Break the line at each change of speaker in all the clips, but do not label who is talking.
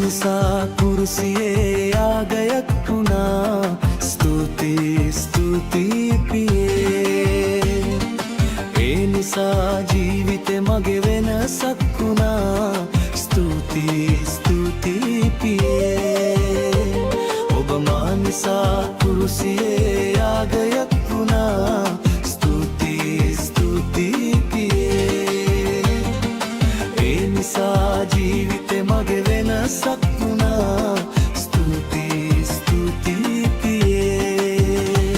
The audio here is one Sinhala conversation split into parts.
නිසා කුරුසියේ ආගයක් වුණා. ස්තුතියි ස්තුතියි පියේ. ඒ නිසා ජීවිතේ මගේ වෙනසක් වුණා. ස්තුතියි ස්තුතියි පියේ. ඔබ මා නිසා කුරුසියේ ආගයක් වුණා. ස්තුතියි ස්තුතියි පියේ. ඒ නිසා ජීවිතේ මගේ වෙනසක් වුණා. ස්තුතියි ස්තුතියි පියේ.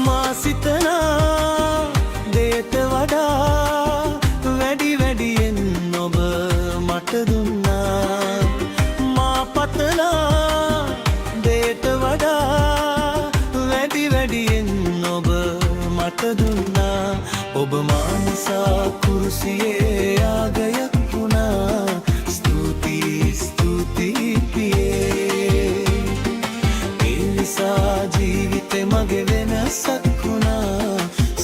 මා සිතනා දේට වඩා වැඩි වැඩියෙන් ඔබ මට දුන්නා. මා පතනා දේට වඩා වැඩි වැඩියෙන් ඔබ මට දුන්නා. ඔබ මා නිසා කුරුසියේ ආගයක් වුණා. ස්තුතියි ස්තුතියි පියේ. ඒ නිසා ජීවිතේ මගේ වෙනසක් වුණා.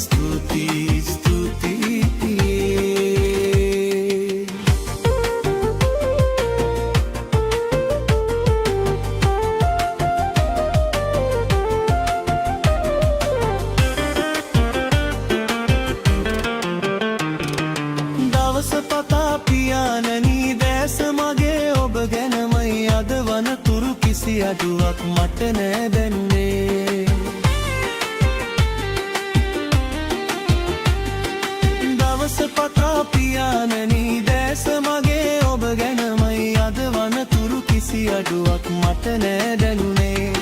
ස්තුතියි ස්තුතියි පියේ. දවස පතා පියාණනි දැස මගේ ඔබ ගැනමයි. අද වනතුරු කිසි අඩුවක් මට නෑ දැන්නේ. දවස පතා පියාණනි දැස මගේ ඔබ ගැනමයි. අද වනතුරු කිසි අඩුවක් මට නෑ දැනුනේ.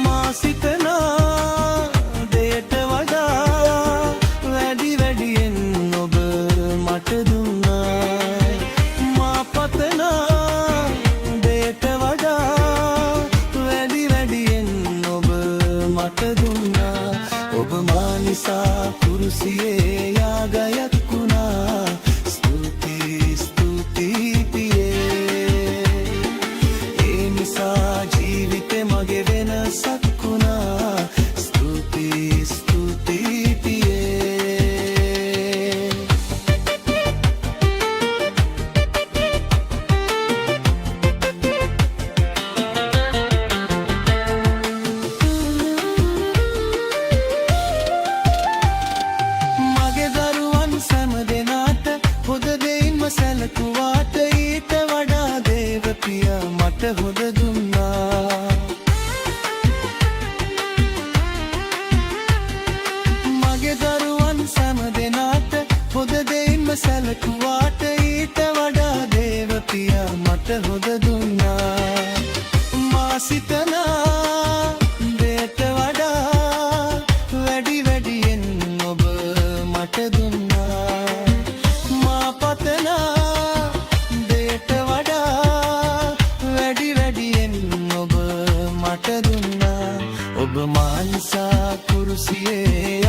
මා සිතනා දේට වඩා වැඩි වැඩියෙන් ඔබ මට දුන්නා. මා පතනා දේට වඩා වැඩි වැඩියෙන් ඔබ මට දුන්නා. ඔබ මා නිසා කුරුසියේ යාගයක් වුණා. ස්තුතියි ස්තුතියි පියේ. ඒ නිසා ජීවිතේ මගේ වෙනසක් වුණා. ස්තුතියි ස්තුතියි පියේ. මගේ දරුවන් සෑම දෙනාට හොඳ දෙයින්ම සැලකුවාට ඊට වඩා දේව පියා මට හොඳ දුන්නා. මගේ දරුවන් සෑම දෙනාට හොඳ දෙයින්ම සැලකුවාට ඊට වඩා දේව පියා මට හොඳ දුන්නා. මා සිතනා දේට වඩා වැඩි වැඩියෙන් ඔබ මට දුන්නා. මා පතනා දේට වඩා වැඩි වැඩියෙන් ඔබ මට දුන්නා. ඔබ මා නිසා කුරුසියේ